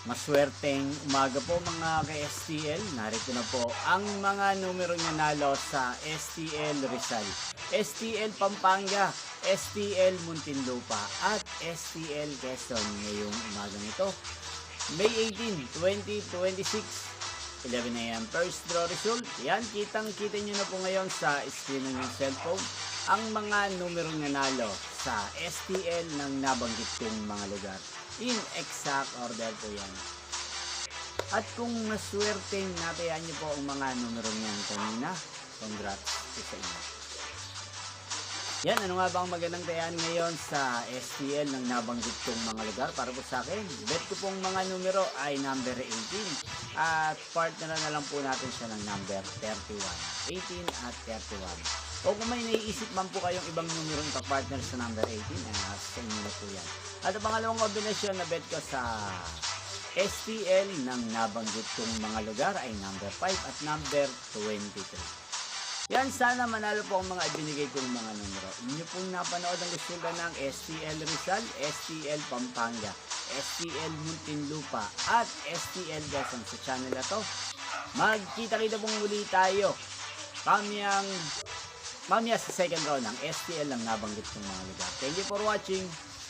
Maswerteng umaga po mga ka-STL. Narito na po ang mga numero nanalo sa STL Rizal, STL Pampanga, STL Muntinlupa at STL Quezon ngayong umagang ito. May 18, 2026, 11 AM first draw result. Yan, kitang-kita nyo na po ngayon sa screen ng yung cellphone ang mga numerong nanalo sa STL ng nabanggit kong mga lugar. In exact order po yan. At kung naswerteng natayaan nyo po ang mga numerong yan kanina, congrats po sa inyo. Yan, ano nga ba ang magandang tayaan ngayon sa STL ng nabanggit kong mga lugar para po sa akin? Bet ko pong mga numero ay number 18 at partner na lang po natin siya ng number 31. 18 at 31. O kung may naiisip man po kayong ibang numero ipa-partner sa number 18, sa inyo na po yan. At ang pangalawang kombinasyon na bet ko sa STL ng nabanggit kong mga lugar ay number 5 at number 23. Yan, sana manalo po ang mga ibinigay kong mga numero. Inyo pong napanood ang resulta ng STL Rizal, STL Pampanga, STL Muntinlupa at STL Quezon sa channel na to. Magkita-kita pong muli tayo mamaya sa second round ng STL ng nabanggit kong mga lugar. Thank you for watching.